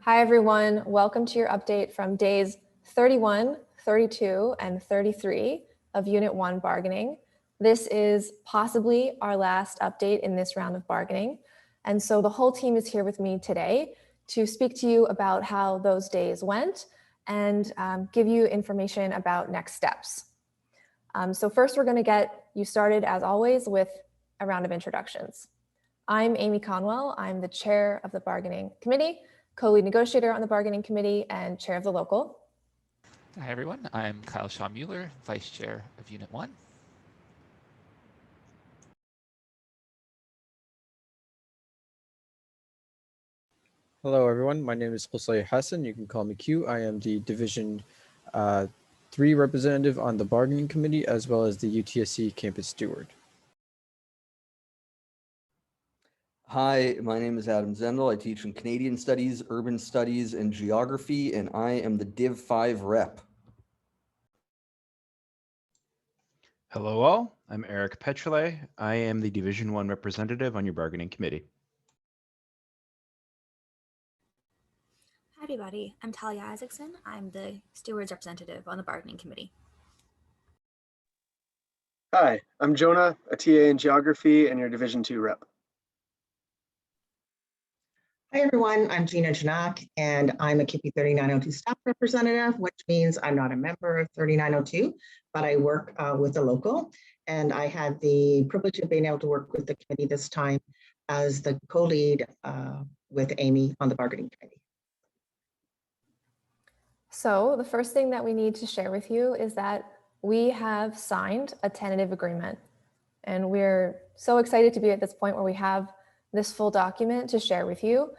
Hi, everyone. Welcome to your update from days 31, 32, and 33 of Unit 1 bargaining. This is possibly our last update in this round of bargaining. And so the whole team is here with me today to speak to you about how those days went and give you information about next steps. So first, we're going to get you started, as always, with a round of introductions. I'm Amy Conwell. I'm the chair of the bargaining committee, co-lead negotiator on the bargaining committee, and chair of the local. Hi, everyone. I'm Kyle Shaw Mueller, vice chair of Unit 1. Hello, everyone. My name is Qusay Hassan. You can call me Q. I am the Division 3 representative on the bargaining committee, as well as the UTSC campus steward. Hi, my name is Adam Zendel. I teach in Canadian Studies, Urban Studies, and Geography, and I am the Div 5 rep. Hello all, I'm Eric Petrole. I am the Division 1 representative on your bargaining committee. Hi everybody, I'm Talia Isaacson. I'm the stewards representative on the bargaining committee. Hi, I'm Jonah, a TA in Geography and your Division 2 rep. Hi everyone, I'm Gina Janak and I'm a KIPI 3902 staff representative, which means I'm not a member of 3902, but I work with the local. And I had the privilege of being able to work with the committee this time as the co-lead with Amy on the bargaining committee. So the first thing that we need to share with you is that we have signed a tentative agreement. And we're so excited to be at this point where we have this full document to share with you.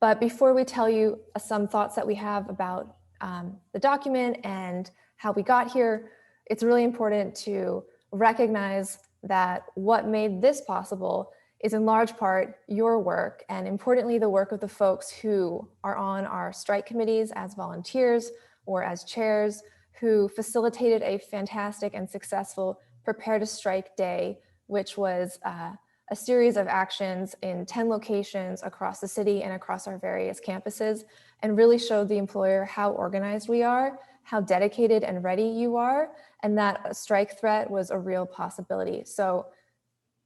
But before we tell you some thoughts that we have about the document and how we got here, it's really important to recognize that what made this possible is in large part your work, and importantly, the work of the folks who are on our strike committees as volunteers or as chairs, who facilitated a fantastic and successful Prepare to Strike Day, which was a series of actions in 10 locations across the city and across our various campuses, and really showed the employer how organized we are, how dedicated and ready you are, and that a strike threat was a real possibility. So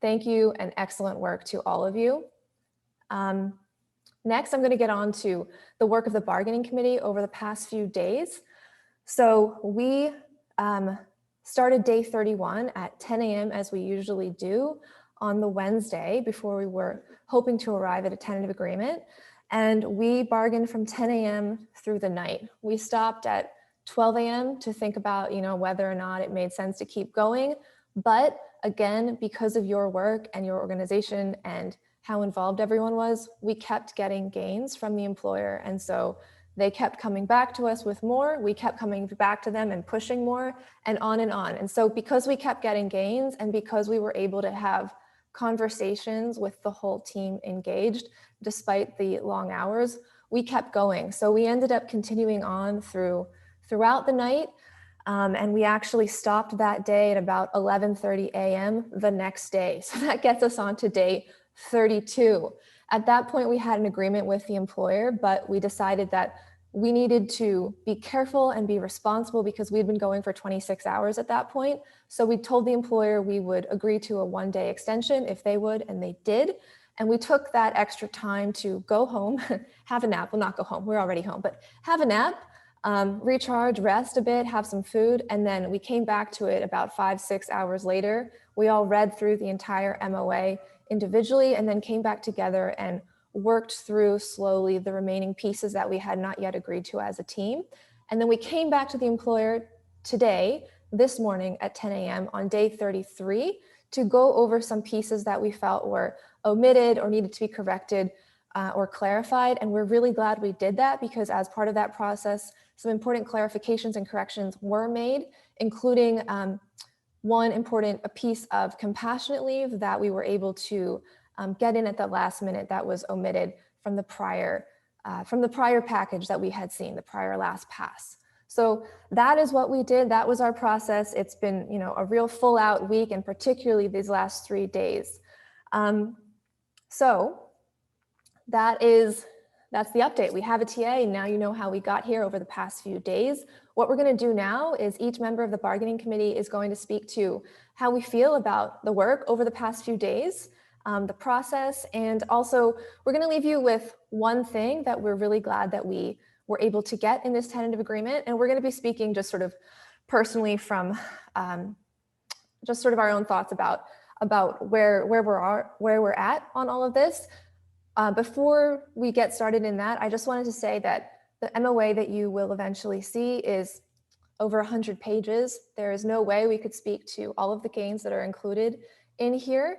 thank you and excellent work to all of you. Next, I'm going to get on to the work of the bargaining committee over the past few days. So we started day 31 at 10 a.m. as we usually do on the Wednesday before we were hoping to arrive at a tentative agreement. And we bargained from 10 a.m. through the night. We stopped at 12 a.m. to think about, whether or not it made sense to keep going. But again, because of your work and your organization and how involved everyone was, we kept getting gains from the employer. And so they kept coming back to us with more, we kept coming back to them and pushing more, and on and on. And so because we kept getting gains and because we were able to have conversations with the whole team engaged, despite the long hours, we kept going. So we ended up continuing on throughout the night. And we actually stopped that day at about 11:30 a.m. the next day. So that gets us on to day 32. At that point, we had an agreement with the employer, but we decided that we needed to be careful and be responsible because we'd been going for 26 hours at that point. So we told the employer we would agree to a one-day extension if they would, and they did. And we took that extra time to go home, have a nap. Well, not go home, we're already home, but have a nap, recharge, rest a bit, have some food. And then we came back to it about 5-6 hours later. We all read through the entire MOA individually and then came back together and worked through slowly the remaining pieces that we had not yet agreed to as a team. And then we came back to the employer today, this morning at 10 a.m. on day 33 to go over some pieces that we felt were omitted or needed to be corrected or clarified. And we're really glad we did that because as part of that process, some important clarifications and corrections were made, including one important piece of compassionate leave that we were able to get in at the last minute that was omitted from the prior package that we had seen, the prior last pass. So that is what we did. That was our process. It's been, a real full out week, and particularly these last 3 days. So that is that's the update. We have a TA, and now you know how we got here over the past few days. What we're going to do now is each member of the bargaining committee is going to speak to how we feel about the work over the past few days, the process, and also we're going to leave you with one thing that we're really glad that we were able to get in this tentative agreement. And we're going to be speaking just sort of personally from just sort of our own thoughts about where we're at on all of this. Before we get started in that, I just wanted to say that the MOA that you will eventually see is over 100 pages. There is no way we could speak to all of the gains that are included in here.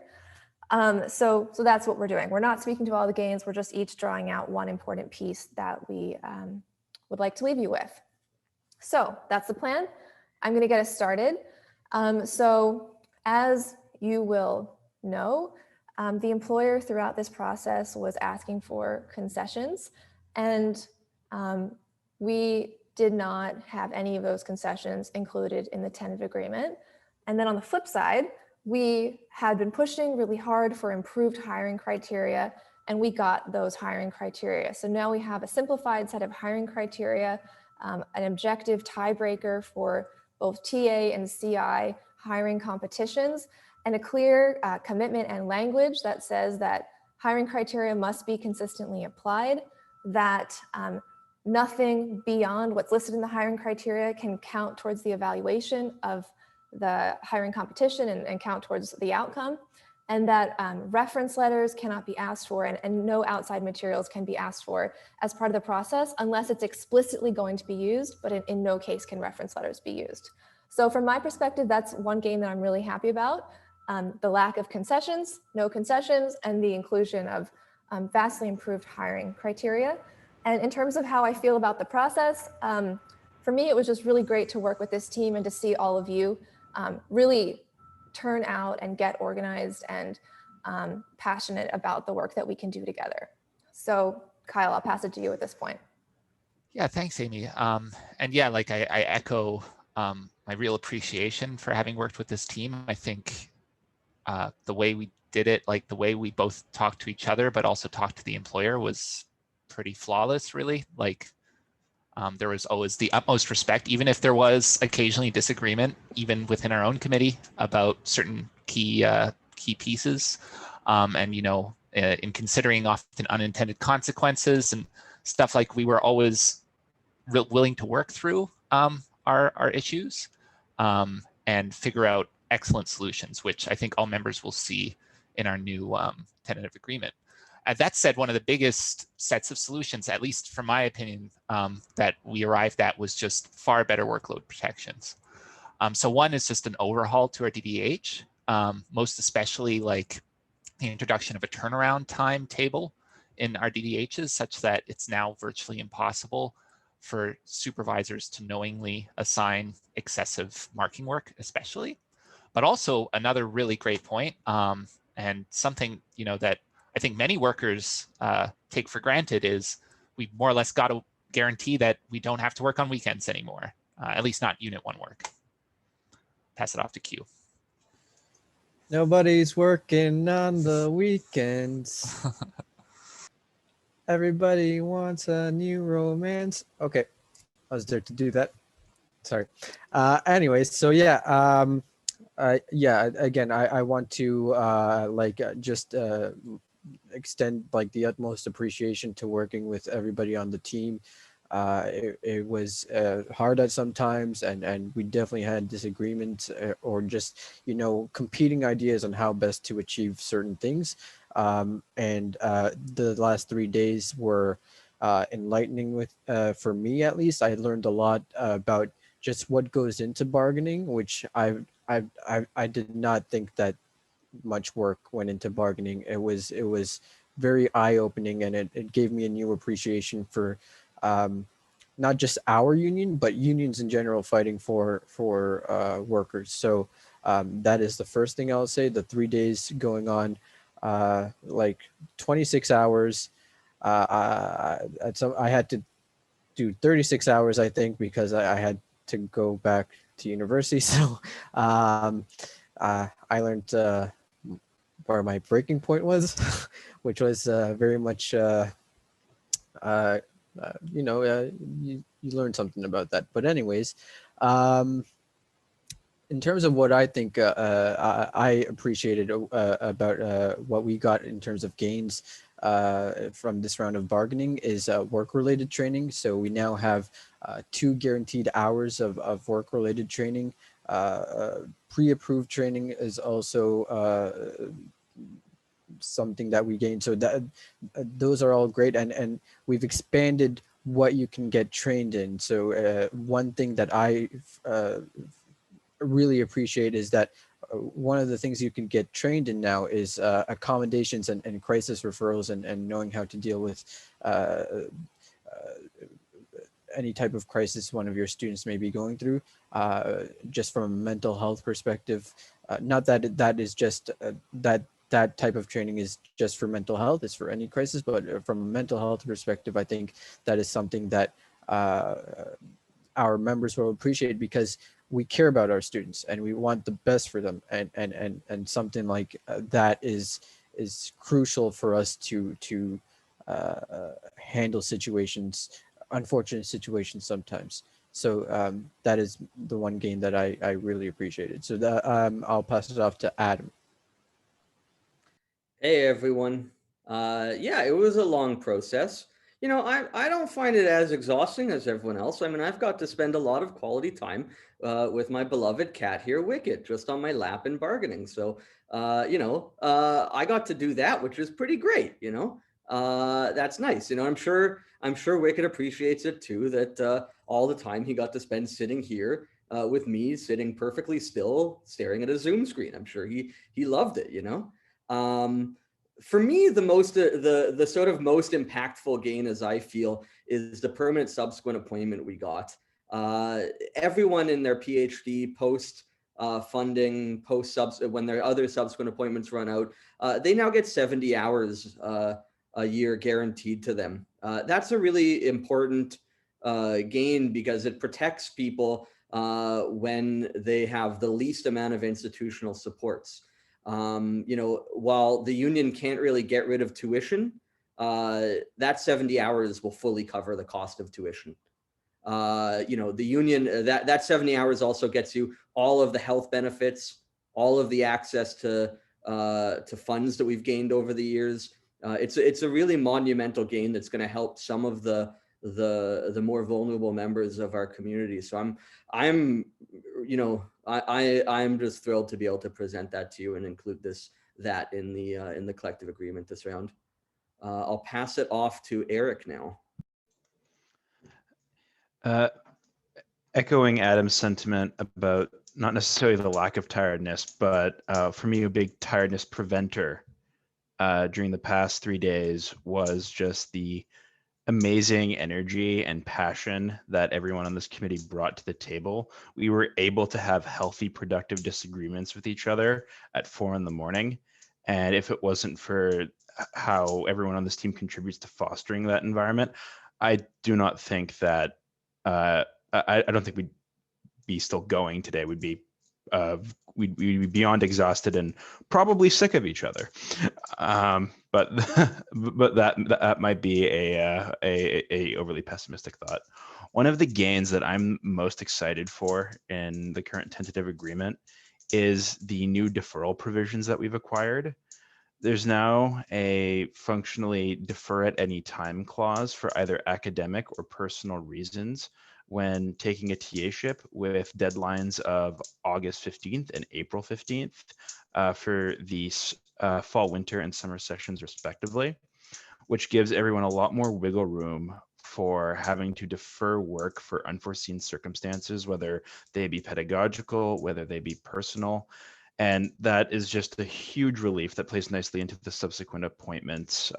So that's what we're doing. We're not speaking to all the gains. We're just each drawing out one important piece that we would like to leave you with. So that's the plan. I'm going to get us started. So as you will know, the employer throughout this process was asking for concessions, and we did not have any of those concessions included in the tentative agreement. And then on the flip side, we had been pushing really hard for improved hiring criteria, and we got those hiring criteria. So now we have a simplified set of hiring criteria, an objective tiebreaker for both TA and CI hiring competitions, and a clear commitment and language that says that hiring criteria must be consistently applied, that nothing beyond what's listed in the hiring criteria can count towards the evaluation of the hiring competition and count towards the outcome, and that reference letters cannot be asked for and no outside materials can be asked for as part of the process unless it's explicitly going to be used, but in no case can reference letters be used. So from my perspective, that's one gain that I'm really happy about. The lack of concessions, no concessions, and the inclusion of vastly improved hiring criteria. And in terms of how I feel about the process, for me, it was just really great to work with this team and to see all of you really turn out and get organized and passionate about the work that we can do together. So Kyle, I'll pass it to you at this point. Yeah, thanks, Amy. And yeah, like I echo my real appreciation for having worked with this team. I think the way we did it, like the way we both talked to each other, but also talked to the employer was pretty flawless, really. Like there was always the utmost respect, even if there was occasionally disagreement, even within our own committee about certain key pieces. And, you know, in considering often unintended consequences and stuff, like we were always willing to work through our issues and figure out excellent solutions, which I think all members will see in our new tentative agreement. That said, one of the biggest sets of solutions, at least from my opinion, that we arrived at was just far better workload protections. So one is just an overhaul to our DDH, most especially like the introduction of a turnaround time table in our DDHs, such that it's now virtually impossible for supervisors to knowingly assign excessive marking work, especially. But also another really great point, and something, you know, that I think many workers take for granted is we more or less got to guarantee that we don't have to work on weekends anymore, at least not Unit 1 work. Pass it off to Q. Nobody's working on the weekends. Everybody wants a new romance. Okay, I was there to do that. Sorry. Anyways, so yeah, yeah. Again, I want to just extend like the utmost appreciation to working with everybody on the team. It was hard at some times, and we definitely had disagreements or just, you know, competing ideas on how best to achieve certain things. And the last 3 days were enlightening with for me, at least. I learned a lot about just what goes into bargaining, which I did not think that much work went into bargaining. It was very eye-opening, and it gave me a new appreciation for not just our union, but unions in general fighting for workers. So that is the first thing I'll say. The 3 days going on, like 26 hours. I had to do 36 hours, I think, because I had to go back to university. So I learned where my breaking point was, which was very much you learn something about that. But anyways, in terms of what I think I appreciated about what we got in terms of gains from this round of bargaining is work-related training. So we now have 2 guaranteed hours of work-related training. Pre-approved training is also something that we gained. So that those are all great, and we've expanded what you can get trained in. So one thing that I really appreciate is that one of the things you can get trained in now is accommodations and crisis referrals and knowing how to deal with any type of crisis one of your students may be going through, just from a mental health perspective. Not that that is just that type of training is just for mental health, it's for any crisis, but from a mental health perspective, I think that is something that our members will appreciate, because we care about our students and we want the best for them, and something like that is crucial for us to handle situations, unfortunate situations sometimes. So that is the one gain that I really appreciated. So that I'll pass it off to Adam. Hey everyone. Yeah, it was a long process. You know, I don't find it as exhausting as everyone else. I mean, I've got to spend a lot of quality time with my beloved cat here, Wicket, just on my lap in bargaining. So, I got to do that, which is pretty great. That's nice. I'm sure Wicket appreciates it too, that all the time he got to spend sitting here with me, sitting perfectly still, staring at a Zoom screen. I'm sure he loved it. For me, the sort of most impactful gain, as I feel, is the permanent subsequent appointment we got. Everyone in their PhD post funding, when their other subsequent appointments run out, they now get 70 hours a year guaranteed to them. That's a really important gain, because it protects people when they have the least amount of institutional supports. While the union can't really get rid of tuition, that 70 hours will fully cover the cost of tuition. The union, that 70 hours also gets you all of the health benefits, all of the access to funds that we've gained over the years. It's a really monumental gain that's going to help some of the more vulnerable members of our community. So I'm just thrilled to be able to present that to you and include that in the collective agreement this round. I'll pass it off to Eric now. Echoing Adam's sentiment about not necessarily the lack of tiredness, but for me, a big tiredness preventer during the past 3 days was just the amazing energy and passion that everyone on this committee brought to the table. We were able to have healthy, productive disagreements with each other at 4 a.m. And if it wasn't for how everyone on this team contributes to fostering that environment, I do not think that, I don't think we'd be still going today. We'd be beyond exhausted and probably sick of each other. But that might be a overly pessimistic thought. One of the gains that I'm most excited for in the current tentative agreement is the new deferral provisions that we've acquired. There's now a functionally defer at any time clause for either academic or personal reasons when taking a TA-ship, with deadlines of August 15th and April 15th for the fall, winter, and summer sessions respectively, which gives everyone a lot more wiggle room for having to defer work for unforeseen circumstances, whether they be pedagogical, whether they be personal. And that is just a huge relief that plays nicely into the subsequent appointments,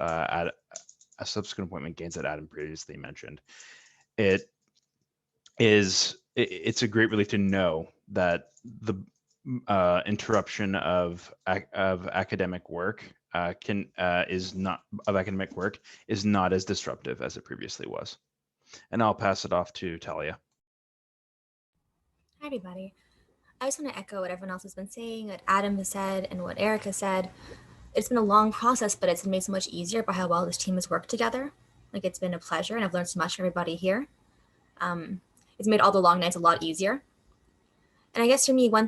subsequent appointment gains that Adam previously mentioned. It's a great relief to know that the interruption of academic work is not as disruptive as it previously was. And I'll pass it off to Talia. Hi, everybody. I just want to echo what everyone else has been saying, what Adam has said, and what Eric has said. It's been a long process, but it's been made so much easier by how well this team has worked together. Like, it's been a pleasure, and I've learned so much from everybody here. It's made all the long nights a lot easier. And I guess for me, one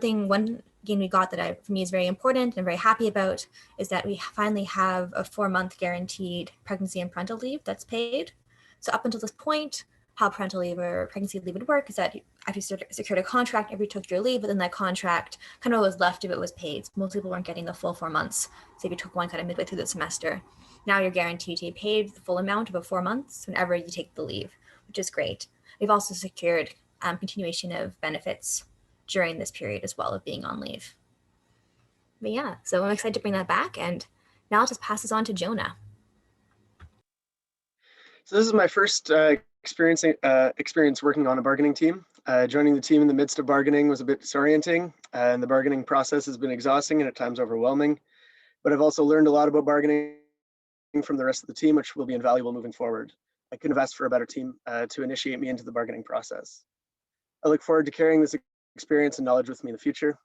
gain we got that for me is very important and I'm very happy about is that we finally have a 4-month guaranteed pregnancy and parental leave that's paid. So up until this point, how parental leave or pregnancy leave would work is that after you secured a contract, if you took your leave, but then that contract, kind of what was left of it was paid. So most people weren't getting the full 4 months. So if you took one kind of midway through the semester, now you're guaranteed to be paid the full amount of about 4 months whenever you take the leave, which is great. We've also secured continuation of benefits during this period as well of being on leave. But yeah, so I'm excited to bring that back, and now I'll just pass this on to Jonah. So this is my first experience working on a bargaining team. Joining the team in the midst of bargaining was a bit disorienting, and the bargaining process has been exhausting and at times overwhelming. But I've also learned a lot about bargaining from the rest of the team, which will be invaluable moving forward. I couldn't have asked for a better team to initiate me into the bargaining process. I look forward to carrying this experience and knowledge with me in the future.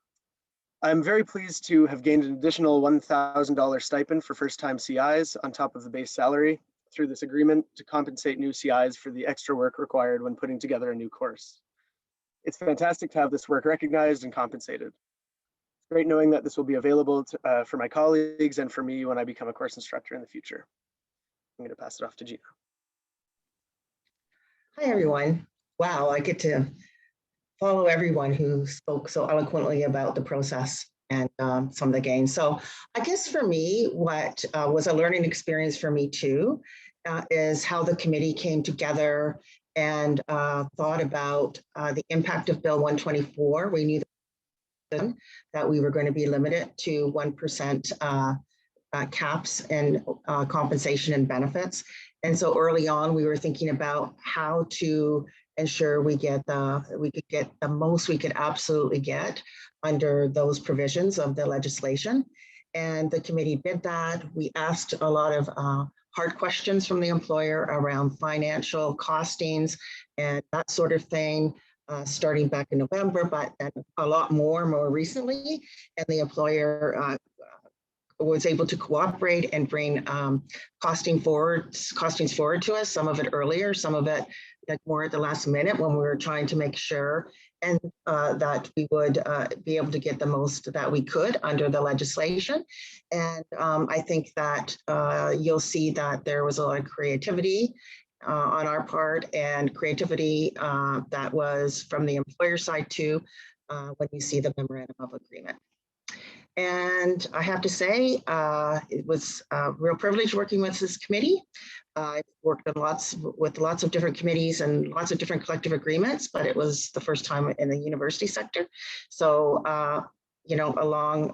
I'm very pleased to have gained an additional $1,000 stipend for first-time CIs on top of the base salary through this agreement to compensate new CIs for the extra work required when putting together a new course. It's fantastic to have this work recognized and compensated. It's great knowing that this will be available for my colleagues and for me when I become a course instructor in the future. I'm going to pass it off to Gina. Hi, everyone. Wow, I get to follow everyone who spoke so eloquently about the process and some of the gains. So I guess for me, what was a learning experience for me too, is how the committee came together and thought about the impact of Bill 124. We knew that we were going to be limited to 1% caps and compensation and benefits. And so early on, we were thinking about how to ensure we could get the most we could absolutely get under those provisions of the legislation. And the committee did that. We asked a lot of hard questions from the employer around financial costings and that sort of thing, starting back in November, but a lot more recently. And the employer was able to cooperate and bring costings forward to us, some of it earlier, some of it like more at the last minute when we were trying to make sure and that we would be able to get the most that we could under the legislation. And I think that you'll see that there was a lot of creativity on our part and creativity that was from the employer side too, when you see the memorandum of agreement. And I have to say, it was a real privilege working with this committee. I've worked with lots of different committees and lots of different collective agreements, but it was the first time in the university sector. So, you know,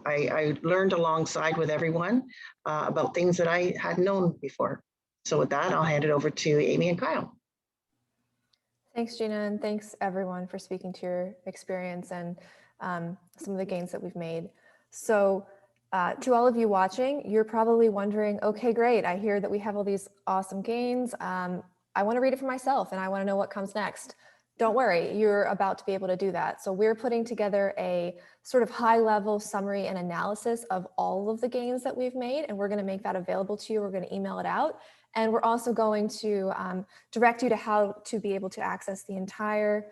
I learned alongside with everyone about things that I hadn't known before. So with that, I'll hand it over to Amy and Kyle. Thanks, Gina, and thanks everyone for speaking to your experience and some of the gains that we've made. So to all of you watching, you're probably wondering, okay, great. I hear that we have all these awesome gains. I want to read it for myself and I want to know what comes next. Don't worry, you're about to be able to do that. So we're putting together a sort of high level summary and analysis of all of the gains that we've made. And we're going to make that available to you. We're going to email it out. And we're also going to direct you to how to be able to access the entire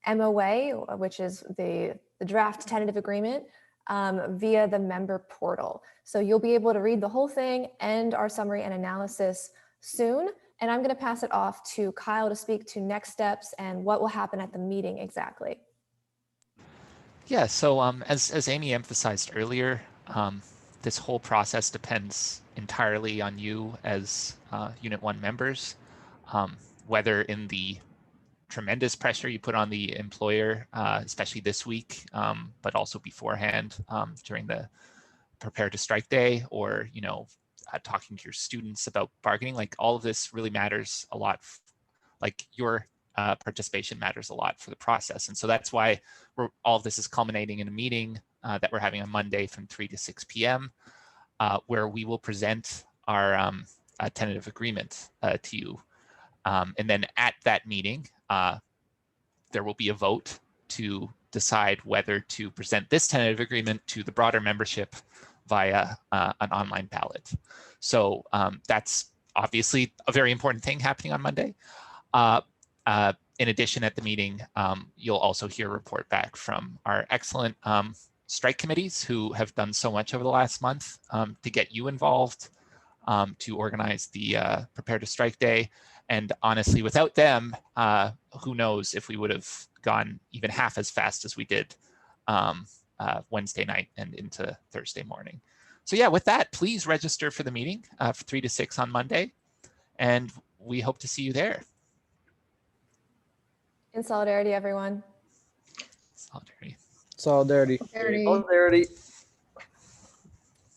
MOA, which is the draft tentative agreement, via the member portal. So you'll be able to read the whole thing and our summary and analysis soon. And I'm going to pass it off to Kyle to speak to next steps and what will happen at the meeting exactly. Yeah, so as Amy emphasized earlier, this whole process depends entirely on you as Unit 1 members, whether in the tremendous pressure you put on the employer, especially this week, but also beforehand during the prepare to strike day, or talking to your students about bargaining. Like, all of this really matters a lot. Like, your participation matters a lot for the process, and so that's why all of this is culminating in a meeting that we're having on Monday from 3 to 6 p.m. Where we will present our tentative agreement to you. And then at that meeting, there will be a vote to decide whether to present this tentative agreement to the broader membership via an online ballot. So that's obviously a very important thing happening on Monday. In addition, at the meeting, you'll also hear a report back from our excellent strike committees who have done so much over the last month to get you involved, to organize the Prepare to Strike Day. And honestly, without them, who knows if we would have gone even half as fast as we did Wednesday night and into Thursday morning. So yeah, with that, please register for the meeting for 3 to 6 on Monday. And we hope to see you there. In solidarity, everyone. Solidarity. Solidarity. Solidarity.